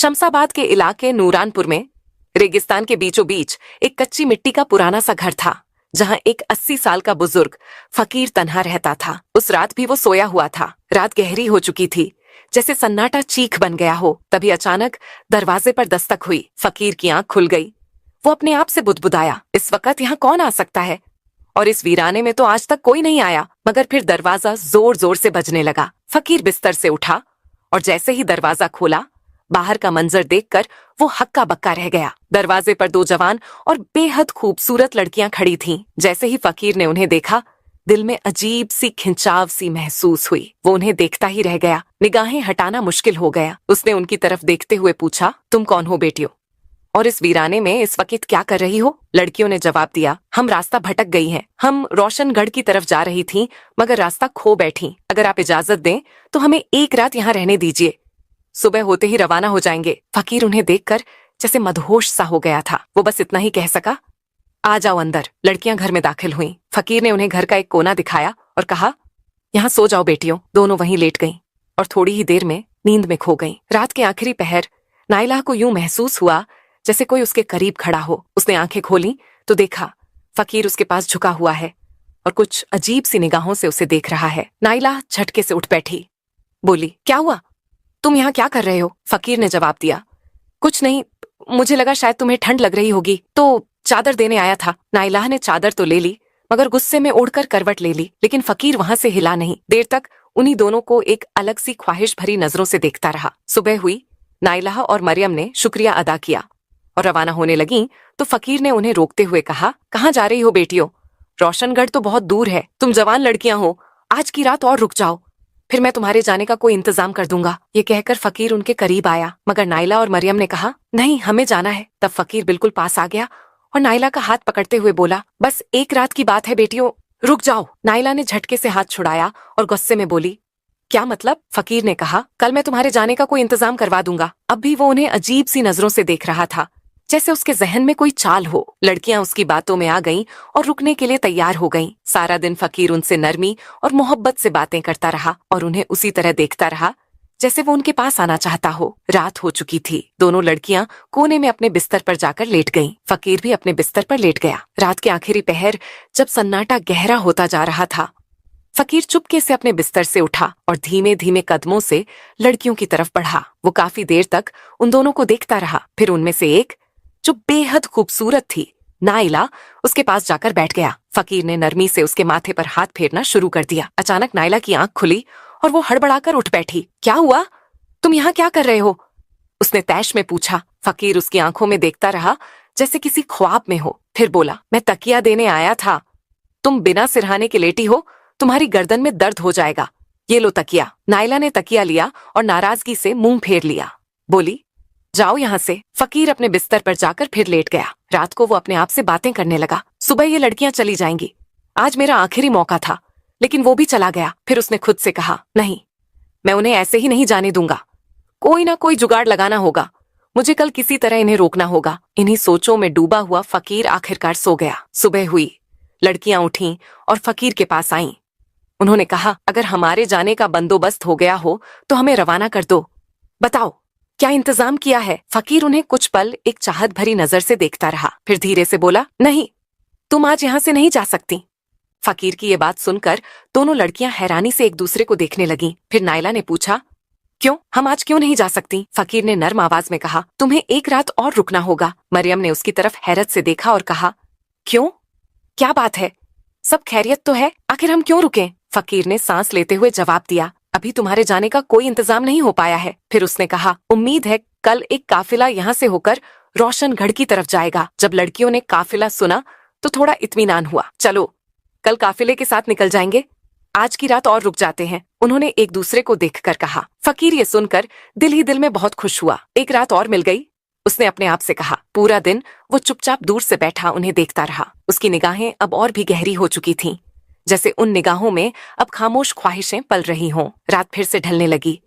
शमशाबाद के इलाके नूरानपुर में रेगिस्तान के बीचों बीच एक कच्ची मिट्टी का पुराना सा घर था, जहां एक 80 साल का बुजुर्ग फकीर तन्हा रहता था। उस रात भी वो सोया हुआ था। रात गहरी हो चुकी थी, जैसे सन्नाटा चीख बन गया हो। तभी अचानक दरवाजे पर दस्तक हुई। फकीर की आंख खुल गई। वो अपने आप से बुदबुदाया, इस वक्त यहाँ कौन आ सकता है? और इस वीराने में तो आज तक कोई नहीं आया। मगर फिर दरवाजा जोर जोर से बजने लगा। फकीर बिस्तर से उठा और जैसे ही दरवाजा खोला, बाहर का मंजर देखकर वो हक्का बक्का रह गया। दरवाजे पर 2 जवान और बेहद खूबसूरत लड़कियां खड़ी थीं। जैसे ही फकीर ने उन्हें देखा, दिल में अजीब सी खिंचाव सी महसूस हुई। वो उन्हें देखता ही रह गया। निगाहें हटाना मुश्किल हो गया। उसने उनकी तरफ देखते हुए पूछा, तुम कौन हो बेटियों? और इस वीराने में इस वक्त क्या कर रही हो? लड़कियों ने जवाब दिया, हम रास्ता भटक गई हैं। हम रोशनगढ़ की तरफ जा रही थीं, मगर रास्ता खो बैठी। अगर आप इजाजत दें तो हमें एक रात यहाँ रहने दीजिए। सुबह होते ही रवाना हो जाएंगे। फकीर उन्हें देखकर जैसे मदहोश सा हो गया था। वो बस इतना ही कह सका, आ जाओ अंदर। लड़कियां घर में दाखिल हुईं। फकीर ने उन्हें घर का एक कोना दिखाया और कहा, यहाँ सो जाओ बेटियों। दोनों वहीं लेट गईं और थोड़ी ही देर में नींद में खो गईं। रात के आखिरी पहर नाइला को यूं महसूस हुआ जैसे कोई उसके करीब खड़ा हो। उसने आंखें खोली तो देखा फकीर उसके पास झुका हुआ है और कुछ अजीब सी निगाहों से उसे देख रहा है। नाइला झटके से उठ बैठी, बोली, क्या हुआ? तुम यहाँ क्या कर रहे हो? फकीर ने जवाब दिया, कुछ नहीं, मुझे लगा शायद तुम्हें ठंड लग रही होगी तो चादर देने आया था। नाइला ने चादर तो ले ली, मगर गुस्से में ओढ़कर करवट ले ली। लेकिन फकीर वहां से हिला नहीं। देर तक उन्हीं दोनों को एक अलग सी ख्वाहिश भरी नजरों से देखता रहा। सुबह हुई। नाइला और मरियम ने शुक्रिया अदा किया और रवाना होने लगी तो फकीर ने उन्हें रोकते हुए कहा, कहाँ जा रही हो बेटियों? रोशनगढ़ तो बहुत दूर है। तुम जवान लड़कियां हो, आज की रात और रुक जाओ, फिर मैं तुम्हारे जाने का कोई इंतजाम कर दूंगा। ये कहकर फकीर उनके करीब आया, मगर नाइला और मरियम ने कहा, नहीं, हमें जाना है। तब फकीर बिल्कुल पास आ गया और नाइला का हाथ पकड़ते हुए बोला, बस एक रात की बात है बेटियों, रुक जाओ। नाइला ने झटके से हाथ छुड़ाया और गुस्से में बोली, क्या मतलब? फकीर ने कहा, कल मैं तुम्हारे जाने का कोई इंतजाम करवा दूंगा। अब भी वो उन्हें अजीब सी नजरों से देख रहा था, जैसे उसके जहन में कोई चाल हो। लड़कियां उसकी बातों में आ गईं और रुकने के लिए तैयार हो गईं। सारा दिन फकीर उनसे नरमी और मोहब्बत से बातें करता रहा और उन्हें उसी तरह देखता रहा जैसे वो उनके पास आना चाहता हो। रात हो चुकी थी। दोनों लड़कियां कोने में अपने बिस्तर पर जाकर लेट गईं। फकीर भी अपने बिस्तर पर लेट गया। रात के आखिरी पहर जब सन्नाटा गहरा होता जा रहा था, फकीर चुपके से अपने बिस्तर से उठा और धीमे धीमे कदमों से लड़कियों की तरफ बढ़ा। वो काफी देर तक उन दोनों को देखता रहा। फिर उनमें से एक, जो बेहद खूबसूरत थी, नाइला, उसके पास जाकर बैठ गया। फकीर ने नरमी से उसके माथे पर हाथ फेरना शुरू कर दिया। अचानक नाइला की आंख खुली और वो हड़बड़ाकर उठ बैठी। क्या हुआ? तुम यहाँ क्या कर रहे हो? उसने तैश में पूछा। फकीर उसकी आंखों में देखता रहा जैसे किसी ख्वाब में हो। फिर बोला, मैं तकिया देने आया था। तुम बिना सिरहाने के लेटी हो, तुम्हारी गर्दन में दर्द हो जाएगा। ये लो तकिया। नाइला ने तकिया लिया और नाराजगी से मुंह फेर लिया। बोली, जाओ यहाँ से। फकीर अपने बिस्तर पर जाकर फिर लेट गया। रात को वो अपने आप से बातें करने लगा। सुबह ये लड़कियां चली जाएंगी। आज मेरा आखिरी मौका था, लेकिन वो भी चला गया। फिर उसने खुद से कहा, नहीं, मैं उन्हें ऐसे ही नहीं जाने दूंगा। कोई ना कोई जुगाड़ लगाना होगा। मुझे कल किसी तरह इन्हें रोकना होगा। इन्हीं सोचों में डूबा हुआ फकीर आखिरकार सो गया। सुबह हुई। लड़कियां उठीं और फकीर के पास आईं। उन्होंने कहा, अगर हमारे जाने का बंदोबस्त हो गया हो तो हमें रवाना कर दो। बताओ, क्या इंतजाम किया है? फकीर उन्हें कुछ पल एक चाहत भरी नजर से देखता रहा। फिर धीरे से बोला, नहीं, तुम आज यहाँ से नहीं जा सकती। फकीर की ये बात सुनकर दोनों लड़कियां हैरानी से एक दूसरे को देखने लगीं। फिर नाइला ने पूछा, क्यों? हम आज क्यों नहीं जा सकती? फकीर ने नर्म आवाज में कहा, तुम्हें एक रात और रुकना होगा। मरियम ने उसकी तरफ हैरत से देखा और कहा, क्यों? क्या बात है? सब खैरियत तो है, आखिर हम क्यों रुकें? फकीर ने सांस लेते हुए जवाब दिया, अभी तुम्हारे जाने का कोई इंतजाम नहीं हो पाया है। फिर उसने कहा, उम्मीद है कल एक काफिला यहाँ से होकर रोशनगढ़ की तरफ जाएगा। जब लड़कियों ने काफिला सुना तो थोड़ा इत्मीनान हुआ। चलो, कल काफिले के साथ निकल जाएंगे। आज की रात और रुक जाते हैं, उन्होंने एक दूसरे को देखकर कहा। फकीर ये सुनकर दिल ही दिल में बहुत खुश हुआ। एक रात और मिल गई, उसने अपने आप से कहा। पूरा दिन वो चुपचाप दूर से बैठा उन्हें देखता रहा। उसकी निगाहें अब और भी गहरी हो चुकी थीं, जैसे उन निगाहों में अब खामोश ख्वाहिशें पल रही हों। रात फिर से ढलने लगी।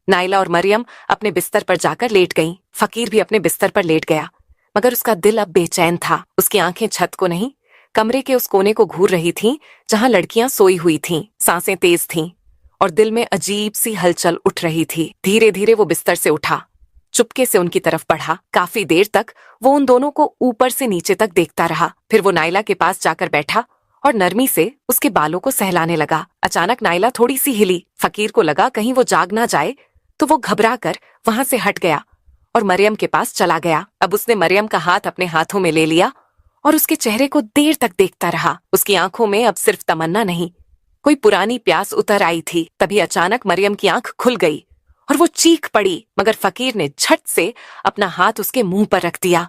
नाइला और मरियम अपने बिस्तर पर जाकर लेट गईं। फकीर भी अपने बिस्तर पर लेट गया, मगर उसका दिल अब बेचैन था। उसकी आंखें छत को नहीं, कमरे के उस कोने को घूर रही थीं जहां लड़कियां सोई हुई थीं। सांसें तेज थीं और दिल में अजीब सी हलचल उठ रही थी। धीरे धीरे वो बिस्तर से उठा, चुपके से उनकी तरफ बढ़ा। काफी देर तक वो उन दोनों को ऊपर से नीचे तक देखता रहा। फिर वो नाइला के पास जाकर बैठा और नरमी से उसके बालों को सहलाने लगा। अचानक नाइला थोड़ी सी हिली। फकीर को लगा कहीं वो जाग ना जाए, तो वो घबरा कर वहां से हट गया और मरियम के पास चला गया। अब उसने मरियम का हाथ अपने हाथों में ले लिया और उसके चेहरे को देर तक देखता रहा। उसकी आंखों में अब सिर्फ तमन्ना नहीं, कोई पुरानी प्यास उतर आई थी। तभी अचानक मरियम की आंख खुल गई और वो चीख पड़ी, मगर फकीर ने झट से अपना हाथ उसके मुंह पर रख दिया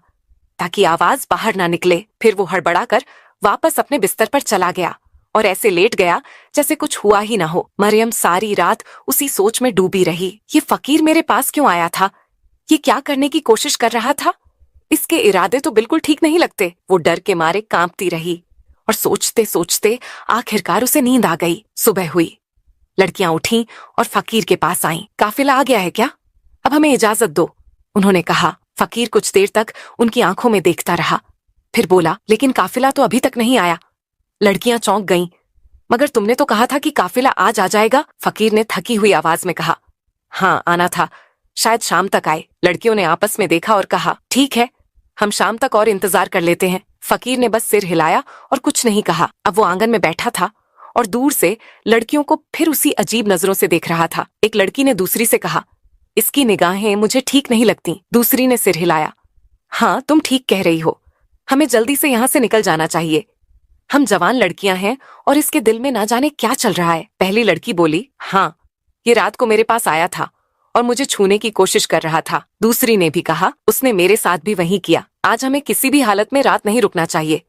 ताकि आवाज बाहर ना निकले। फिर वो हड़बड़ाकर वापस अपने बिस्तर पर चला गया और ऐसे लेट गया जैसे कुछ हुआ ही ना हो। मरियम सारी रात उसी सोच में डूबी रही। ये फकीर मेरे पास क्यों आया था? ये क्या करने की कोशिश कर रहा था? इसके इरादे तो बिल्कुल ठीक नहीं लगते। वो डर के मारे कांपती रही और सोचते सोचते आखिरकार उसे नींद आ गई। सुबह हुई। लड़कियां उठीं और फकीर के पास आईं। काफिला आ गया है क्या? अब हमें इजाजत दो, उन्होंने कहा। फकीर कुछ देर तक उनकी आंखों में देखता रहा, फिर बोला, लेकिन काफिला तो अभी तक नहीं आया। लड़कियां चौंक गईं। मगर तुमने तो कहा था कि काफिला आज आ जाएगा, फकीर ने थकी हुई आवाज में कहा। हाँ, आना था, शायद शाम तक आए। लड़कियों ने आपस में देखा और कहा, ठीक है, हम शाम तक और इंतजार कर लेते हैं। फकीर ने बस सिर हिलाया और कुछ नहीं कहा। अब वो आंगन में बैठा था और दूर से लड़कियों को फिर उसी अजीब नजरों से देख रहा था। एक लड़की ने दूसरी से कहा, इसकी निगाहें मुझे ठीक नहीं लगती। दूसरी ने सिर हिलाया। हाँ, तुम ठीक कह रही हो, हमें जल्दी से यहाँ से निकल जाना चाहिए। हम जवान लड़कियां हैं और इसके दिल में ना जाने क्या चल रहा है। पहली लड़की बोली, हाँ, ये रात को मेरे पास आया था और मुझे छूने की कोशिश कर रहा था। दूसरी ने भी कहा, उसने मेरे साथ भी वही किया। आज हमें किसी भी हालत में रात नहीं रुकना चाहिए।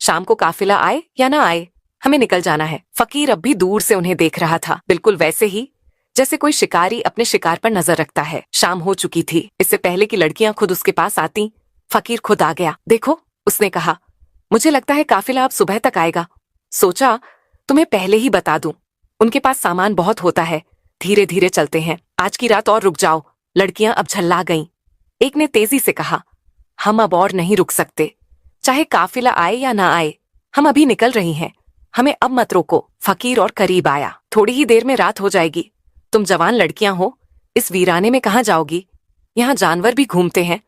शाम को काफिला आए या ना आए, हमें निकल जाना है। फकीर अब भी दूर से उन्हें देख रहा था, बिल्कुल वैसे ही जैसे कोई शिकारी अपने शिकार पर नजर रखता है। शाम हो चुकी थी। इससे पहले कि लड़कियां खुद उसके पास आती, फकीर खुद आ गया। देखो, उसने कहा, मुझे लगता है काफिला अब सुबह तक आएगा। सोचा तुम्हें पहले ही बता दूं, उनके पास सामान बहुत होता है, धीरे धीरे चलते हैं, आज की रात और रुक जाओ। लड़कियां अब झल्ला गईं। एक ने तेजी से कहा, हम अब और नहीं रुक सकते, चाहे काफिला आए या ना आए, हम अभी निकल रही हैं, हमें अब मत रोको। फकीर और करीब आया। थोड़ी ही देर में रात हो जाएगी, तुम जवान लड़कियां हो, इस वीराने में कहाँ जाओगी? यहाँ जानवर भी घूमते हैं,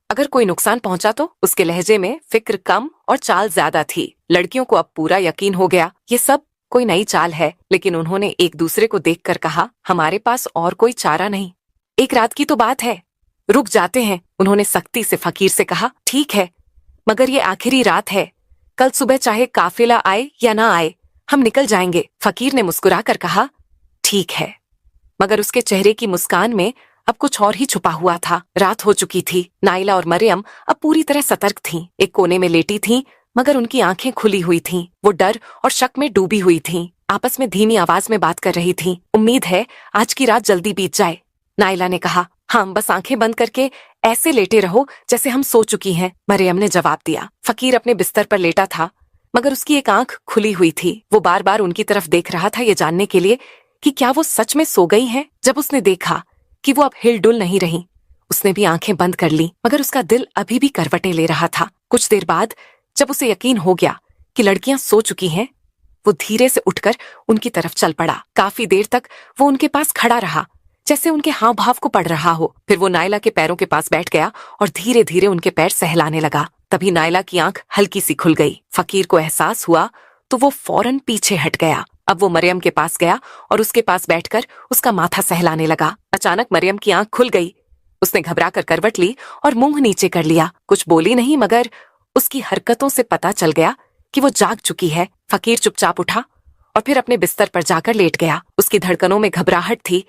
अगर कोई नुकसान पहुंचा तो? उसके लहजे में फिक्र कम और चाल ज्यादा थी। लड़कियों को अब पूरा यकीन हो गया ये सब कोई नई चाल है, लेकिन उन्होंने एक दूसरे को देखकर कहा, हमारे पास और कोई चारा नहीं, एक रात की तो बात है, रुक जाते हैं। उन्होंने सख्ती से फकीर से कहा, ठीक है, मगर ये आखिरी रात है, कल सुबह चाहे काफिला आए या ना आए, हम निकल जाएंगे। फकीर ने मुस्कुराकर कहा, ठीक है, मगर उसके चेहरे की मुस्कान में अब कुछ और ही छुपा हुआ था। रात हो चुकी थी। नाइला और मरियम अब पूरी तरह सतर्क थीं। एक कोने में लेटी थीं, मगर उनकी आंखें खुली हुई थीं। वो डर और शक में डूबी हुई थीं। आपस में धीमी आवाज में बात कर रही थीं। उम्मीद है आज की रात जल्दी बीत जाए। नाइला ने कहा, हाँ, बस आंखें बंद करके ऐसे लेटे रहो जैसे हम सो चुकी हैं। मरियम ने जवाब दिया। फकीर अपने बिस्तर पर लेटा था, मगर उसकी एक आंख खुली हुई थी। वो बार बार उनकी तरफ देख रहा था, ये जानने के लिए कि क्या वो सच में सो गई हैं। जब उसने देखा कि वो अब हिल डुल नहीं रही, उसने भी आंखें बंद कर ली, मगर उसका दिल अभी भी करवटें ले रहा था। कुछ देर बाद जब उसे यकीन हो गया कि लड़कियां सो चुकी हैं, वो धीरे से उठकर उनकी तरफ चल पड़ा। काफी देर तक वो उनके पास खड़ा रहा, जैसे उनके हाव भाव को पढ़ रहा हो। फिर वो नाइला के पैरों के पास बैठ गया और धीरे धीरे उनके पैर सहलाने लगा। तभी नाइला की आंख हल्की सी खुल गई। फकीर को एहसास हुआ तो वो फौरन पीछे हट गया। अब वो मरियम के पास गया और उसके पास बैठकर उसका माथा सहलाने लगा। अचानक मरियम की आंख खुल गई। उसने घबराकर करवट ली और मुंह नीचे कर लिया। कुछ बोली नहीं, मगर उसकी हरकतों से पता चल गया कि वो जाग चुकी है। फकीर चुपचाप उठा और फिर अपने बिस्तर पर जाकर लेट गया। उसकी धड़कनों में घबराहट थी,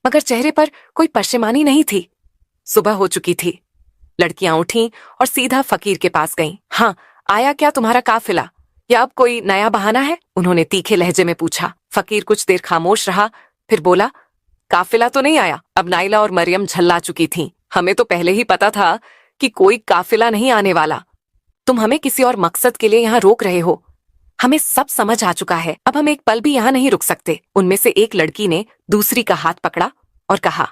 मगर चेहरे पर कोई परेशानी नहीं थी। सुबह हो चुकी थी। लड़कियां उठीं और सीधा फकीर के पास गईं। हाँ, आया क्या तुम्हारा काफिला, या अब कोई नया बहाना है? उन्होंने तीखे लहजे में पूछा। फकीर कुछ देर खामोश रहा, फिर बोला, काफिला तो नहीं आया। अब नाइला और मरियम झल्ला चुकी थीं। हमें तो पहले ही पता था कि कोई काफिला नहीं आने वाला। तुम हमें किसी और मकसद के लिए यहाँ रोक रहे हो, हमें सब समझ आ चुका है। अब हम एक पल भी यहाँ नहीं रुक सकते। उनमें से एक लड़की ने दूसरी का हाथ पकड़ा और कहा,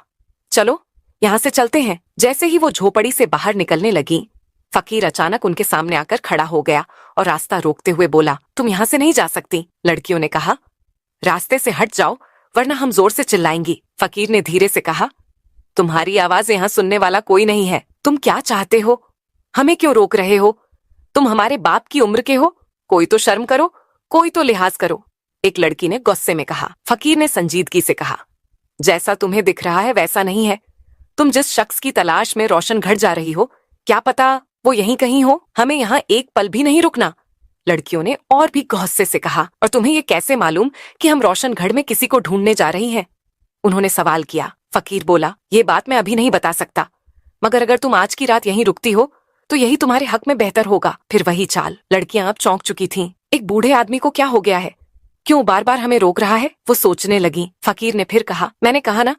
चलो यहाँ से चलते हैं। जैसे ही वो झोपड़ी से बाहर निकलने लगी, फकीर अचानक उनके सामने आकर खड़ा हो गया और रास्ता रोकते हुए बोला, तुम यहाँ से नहीं जा सकती। लड़कियों ने कहा, रास्ते से हट जाओ वरना हम जोर से चिल्लाएंगी। फकीर ने धीरे से कहा, तुम्हारी आवाज यहाँ सुनने वाला कोई नहीं है। तुम क्या चाहते हो? हमें क्यों रोक रहे हो? तुम हमारे बाप की उम्र के हो। कोई तो शर्म करो, कोई तो लिहाज करो, एक लड़की ने गुस्से में कहा। फकीर ने संजीदगी से कहा, जैसा तुम्हें दिख रहा है वैसा नहीं है। तुम जिस शख्स की तलाश में रोशनगढ़ जा रही हो, क्या पता वो यहीं कहीं हो। हमें यहाँ एक पल भी नहीं रुकना, लड़कियों ने और भी गुस्से से कहा। और तुम्हें ये कैसे मालूम कि हम रोशनगढ़ में किसी को ढूंढने जा रही हैं? उन्होंने सवाल किया। फकीर बोला, ये बात मैं अभी नहीं बता सकता, मगर अगर तुम आज की रात यहीं रुकती हो तो यही तुम्हारे हक में बेहतर होगा। फिर वही चाल। लड़कियां अब चौंक चुकी थीं। एक बूढ़े आदमी को क्या हो गया है? क्यों बार बार हमें रोक रहा है? वो सोचने लगी। फकीर ने फिर कहा, मैंने कहा ना,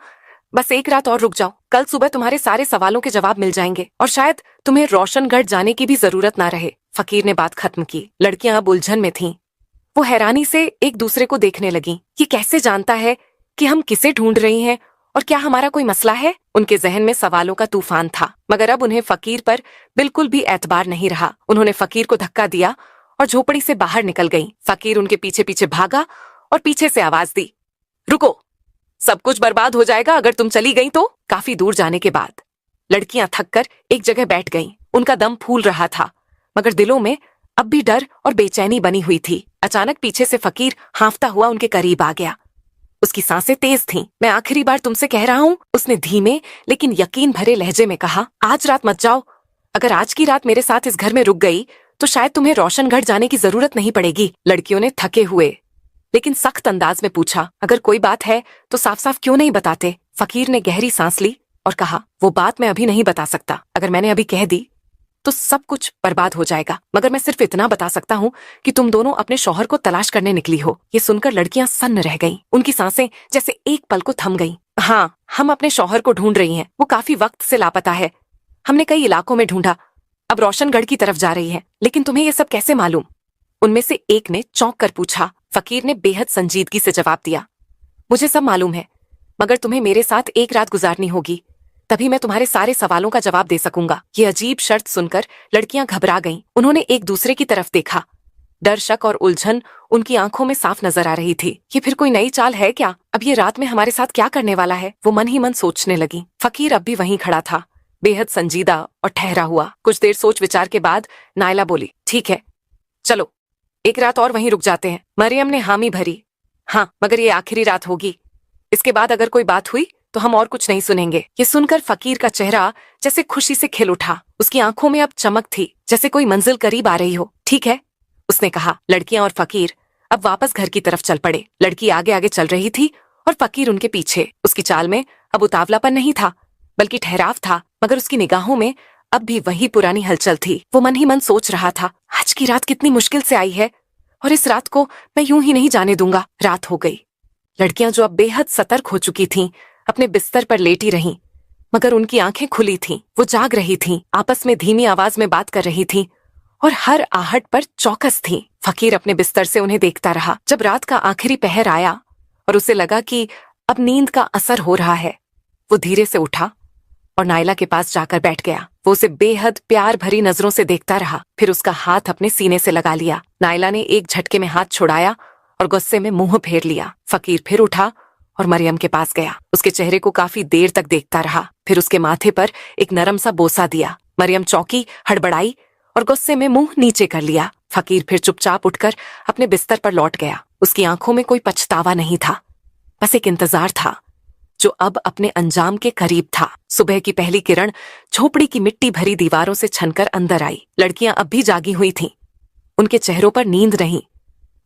बस एक रात और रुक जाओ। कल सुबह तुम्हारे सारे सवालों के जवाब मिल जाएंगे और शायद तुम्हें रोशनगढ़ जाने की भी जरूरत ना रहे। फकीर ने बात खत्म की। लड़कियां अब उलझन में थीं। वो हैरानी से एक दूसरे को देखने लगीं। ये कैसे जानता है कि हम किसे ढूंढ रही हैं और क्या हमारा कोई मसला है? उनके जहन में सवालों का तूफान था, मगर अब उन्हें फकीर पर बिल्कुल भी एतबार नहीं रहा। उन्होंने फकीर को धक्का दिया और झोपड़ी से बाहर निकल गईं। फकीर उनके पीछे पीछे भागा और पीछे से आवाज दी, रुको, सब कुछ बर्बाद हो जाएगा अगर तुम चली गई तो। काफी दूर जाने के बाद लड़कियां थककर एक जगह बैठ गईं। उनका दम फूल रहा था, मगर दिलों में अब भी डर और बेचैनी बनी हुई थी। अचानक पीछे से फकीर हांफता हुआ उनके करीब आ गया। उसकी सांसें तेज थीं। मैं आखिरी बार तुमसे कह रहा हूँ, उसने धीमे लेकिन यकीन भरे लहजे में कहा, आज रात मत जाओ। अगर आज की रात मेरे साथ इस घर में रुक गई तो शायद तुम्हें रोशनगढ़ जाने की जरूरत नहीं पड़ेगी। लड़कियों ने थके हुए लेकिन सख्त अंदाज में पूछा, अगर कोई बात है तो साफ साफ क्यों नहीं बताते? फकीर ने गहरी सांस ली और कहा, वो बात मैं अभी नहीं बता सकता। अगर मैंने अभी कह दी तो सब कुछ बर्बाद हो जाएगा, मगर मैं सिर्फ इतना बता सकता हूँ कि तुम दोनों अपने शौहर को तलाश करने निकली हो। ये सुनकर लड़कियां सन्न रह गईं। उनकी सांसें जैसे एक पल को थम गईं। हाँ, हम अपने शौहर को ढूंढ रही हैं। वो काफी वक्त से लापता है। हमने कई इलाकों में ढूंढा, अब रोशनगढ़ की तरफ जा रही है। लेकिन तुम्हें ये सब कैसे मालूम? उनमें से एक ने चौंक कर पूछा। फकीर ने बेहद संजीदगी से जवाब दिया, मुझे सब मालूम है, मगर तुम्हें मेरे साथ एक रात गुजारनी होगी, तभी मैं तुम्हारे सारे सवालों का जवाब दे सकूंगा। ये अजीब शर्त सुनकर लड़कियां घबरा गईं। उन्होंने एक दूसरे की तरफ देखा। डर, शक और उलझन उनकी आंखों में साफ नजर आ रही थी। ये फिर कोई नई चाल है क्या? अब ये रात में हमारे साथ क्या करने वाला है? वो मन ही मन सोचने लगी। फकीर अब भी वहीं खड़ा था, बेहद संजीदा और ठहरा हुआ। कुछ देर सोच विचार के बाद नायला बोली, ठीक है, चलो एक रात और वहीं रुक जाते हैं। मरियम ने हामी भरी, हाँ, मगर ये आखिरी रात होगी। इसके बाद अगर कोई बात हुई तो हम और कुछ नहीं सुनेंगे। ये सुनकर फकीर का चेहरा जैसे खुशी से खिल उठा। उसकी आंखों में अब चमक थी, जैसे कोई मंजिल करीब आ रही हो। ठीक है, उसने कहा। लड़कियां और फकीर अब वापस घर की तरफ चल पड़े। लड़की आगे आगे चल रही थी और फकीर उनके पीछे। उसकी चाल में अब उतावलापन नहीं था, बल्कि ठहराव था, मगर उसकी निगाहों में अब भी वही पुरानी हलचल थी। वो मन ही मन सोच रहा था, आज की रात कितनी मुश्किल से आई है और इस रात को मैं यूं ही नहीं जाने दूंगा। रात हो गई। लड़कियां जो अब बेहद सतर्क हो चुकी थीं, अपने बिस्तर पर लेटी रहीं, मगर उनकी आंखें खुली थीं। वो जाग रही थीं, आपस में धीमी आवाज में बात कर रही थीं और हर आहट पर चौकस थीं। फकीर अपने बिस्तर से उन्हें देखता रहा। जब रात का आखिरी पहर आया और उसे लगा कि अब नींद का असर हो रहा है, वो धीरे से उठा और नायला के पास जाकर बैठ गया। वो उसे बेहद प्यार भरी नजरों से देखता रहा, फिर उसका हाथ अपने सीने से लगा लिया। नायला ने एक झटके में हाथ छुड़ाया और गुस्से में मुंह फेर लिया। फकीर फिर उठा और मरियम के पास गया। उसके चेहरे को काफी देर तक देखता रहा, फिर उसके माथे पर एक नरम सा बोसा दिया। मरियम चौंकी, हड़बड़ाई और गुस्से में मुंह नीचे कर लिया। फकीर फिर चुपचाप उठकर अपने बिस्तर पर लौट गया। उसकी आंखों में कोई पछतावा नहीं था, बस एक इंतजार था जो अब अपने अंजाम के करीब था। सुबह की पहली किरण झोपड़ी की मिट्टी भरी दीवारों से छनकर अंदर आई। लड़कियां अब भी जागी हुई थीं। उनके चेहरों पर नींद नहीं,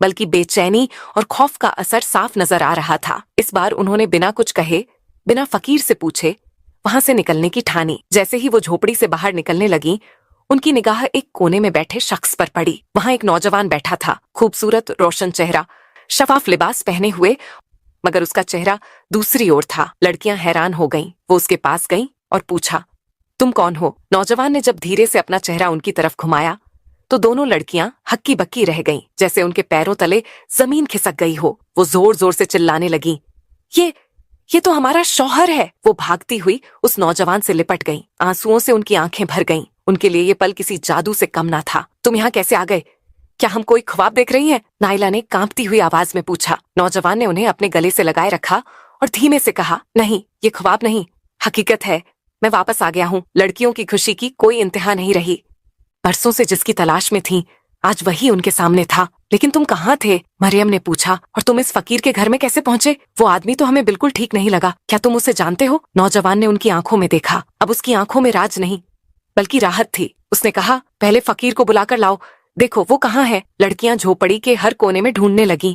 बल्कि बेचैनी और खौफ का असर साफ नजर आ रहा था। इस बार उन्होंने बिना कुछ कहे, बिना फकीर से पूछे वहां से निकलने की ठानी। जैसे ही वो झोपड़ी से बाहर निकलने लगी, उनकी निगाह एक कोने में बैठे शख्स पर पड़ी। वहां एक नौजवान बैठा था, खूबसूरत रोशन चेहरा, शफाफ लिबास पहने हुए, मगर उसका चेहरा दूसरी ओर था। लड़कियां हैरान हो गईं। वो उसके पास गईं और पूछा, तुम कौन हो? नौजवान ने जब धीरे से अपना चेहरा उनकी तरफ घुमाया तो दोनों लड़कियां हक्की बक्की रह गईं, जैसे उनके पैरों तले जमीन खिसक गई हो। वो जोर जोर से चिल्लाने लगीं, ये तो हमारा शौहर है। वो भागती हुई उस नौजवान से लिपट गईं। आंसुओं से उनकी आंखें भर गईं। उनके लिए ये पल किसी जादू से कम ना था। तुम यहाँ कैसे आ गए? क्या हम कोई ख्वाब देख रही हैं? नायला ने कांपती हुई आवाज में पूछा। नौजवान ने उन्हें अपने गले से लगाए रखा और धीमे से कहा, नहीं, ये ख्वाब नहीं, हकीकत है, मैं वापस आ गया हूँ। लड़कियों की खुशी की कोई इंतहा नहीं रही। बरसों से जिसकी तलाश में थी, आज वही उनके सामने था। लेकिन तुम कहाँ थे? मरियम ने पूछा। और तुम इस फकीर के घर में कैसे पहुंचे? वो आदमी तो हमें बिल्कुल ठीक नहीं लगा। क्या तुम उसे जानते हो? नौजवान ने उनकी आंखों में देखा। अब उसकी आंखों में राज नहीं बल्कि राहत थी। उसने कहा, पहले फकीर को बुलाकर लाओ। देखो वो कहाँ है? लड़कियां झोपड़ी के हर कोने में ढूंढने लगीं,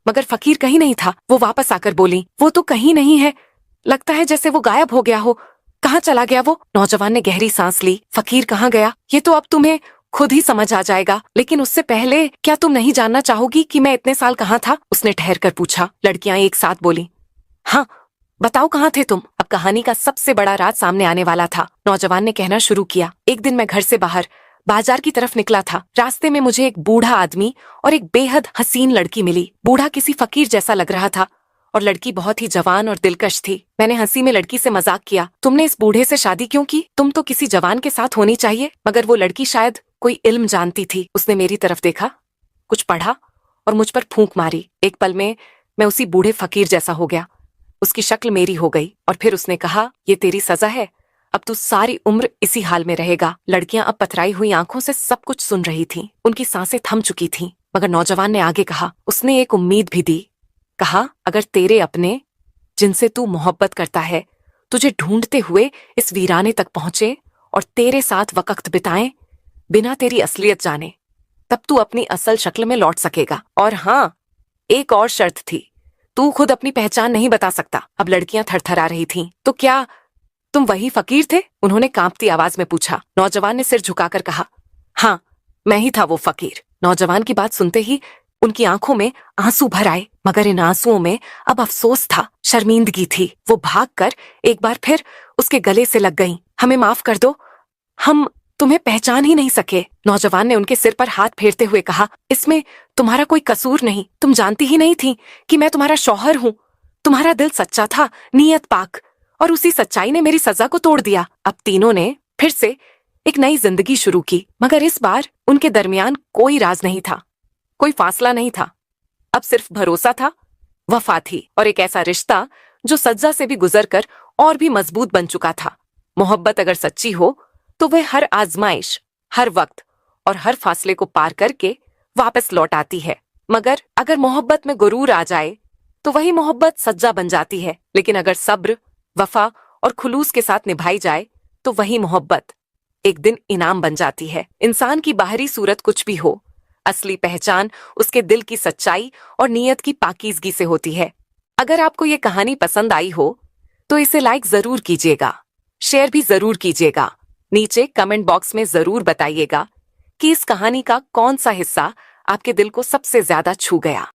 मगर फकीर कहीं नहीं था। वो वापस आकर बोली, वो तो कहीं नहीं है। लगता है जैसे वो गायब हो गया हो। कहाँ चला गया वो? नौजवान ने गहरी सांस ली। फकीर कहाँ गया ये तो अब तुम्हें खुद ही समझ आ जाएगा, लेकिन उससे पहले क्या तुम नहीं जानना चाहोगी कि मैं इतने साल कहाँ था? उसने ठहर कर पूछा। लड़कियां एक साथ बोली, हाँ बताओ कहाँ थे तुम? अब कहानी का सबसे बड़ा राज सामने आने वाला था। नौजवान ने कहना शुरू किया। एक दिन मैं घर से बाहर बाजार की तरफ निकला था। रास्ते में मुझे एक बूढ़ा आदमी और एक बेहद हसीन लड़की मिली। बूढ़ा किसी फकीर जैसा लग रहा था और लड़की बहुत ही जवान और दिलकश थी। मैंने हंसी में लड़की से मजाक किया, तुमने इस बूढ़े से शादी क्यों की? तुम तो किसी जवान के साथ होनी चाहिए। मगर वो लड़की शायद कोई इल्म जानती थी। उसने मेरी तरफ देखा, कुछ पढ़ा और मुझ पर फूंक मारी। एक पल में मैं उसी बूढ़े फकीर जैसा हो गया। उसकी शक्ल मेरी हो गई और फिर उसने कहा, ये तेरी सजा है, अब तू सारी उम्र इसी हाल में रहेगा। लड़कियां अब पथराई हुई आंखों से सब कुछ सुन रही थीं। उनकी सांसें थम चुकी थीं। मगर नौजवान ने आगे कहा, उसने एक उम्मीद भी दी। कहा, अगर तेरे अपने जिनसे तू मोहब्बत करता है तुझे ढूंढते हुए इस वीराने तक पहुंचे और तेरे साथ वक्त बिताएं बिना तेरी असलियत जाने, तब तू अपनी असल शक्ल में लौट सकेगा। और हाँ, एक और शर्त थी, तू खुद अपनी पहचान नहीं बता सकता। अब लड़कियां थरथरा रही थीं। तो क्या तुम वही फकीर थे? उन्होंने कांपती आवाज में पूछा। नौजवान ने सिर झुकाकर कहा, हाँ मैं ही था वो फकीर। नौजवान की बात सुनते ही उनकी आंखों में आंसू भर आए, मगर इन आंसुओं में अब अफसोस था, शर्मिंदगी थी। वो भागकर एक बार फिर उसके गले से लग गईं। हमें माफ कर दो, हम तुम्हें पहचान ही नहीं सके। नौजवान ने उनके सिर पर हाथ फेरते हुए कहा, इसमें तुम्हारा कोई कसूर नहीं। तुम जानती ही नहीं थी कि मैं तुम्हारा शौहर हूँ। तुम्हारा दिल सच्चा था, नीयत पाक, और उसी सच्चाई ने मेरी सजा को तोड़ दिया। अब तीनों ने फिर से एक नई जिंदगी शुरू की, मगर इस बार उनके दरमियान कोई राज नहीं था, कोई फासला नहीं था। अब सिर्फ भरोसा था, वफा थी और एक ऐसा रिश्ता जो सज्जा से भी गुजरकर और भी मजबूत बन चुका था। मोहब्बत अगर सच्ची हो तो वह हर आजमाइश, हर वक्त और हर फासले को पार करके वापस लौट आती है। मगर अगर मोहब्बत में गुरूर आ जाए तो वही मोहब्बत सज्जा बन जाती है। लेकिन अगर सब्र, वफा और खुलूस के साथ निभाई जाए तो वही मोहब्बत एक दिन इनाम बन जाती है। इंसान की बाहरी सूरत कुछ भी हो, असली पहचान उसके दिल की सच्चाई और नीयत की पाकीज़गी से होती है। अगर आपको ये कहानी पसंद आई हो तो इसे लाइक जरूर कीजिएगा, शेयर भी जरूर कीजिएगा। नीचे कमेंट बॉक्स में जरूर बताइएगा कि इस कहानी का कौन सा हिस्सा आपके दिल को सबसे ज्यादा छू गया।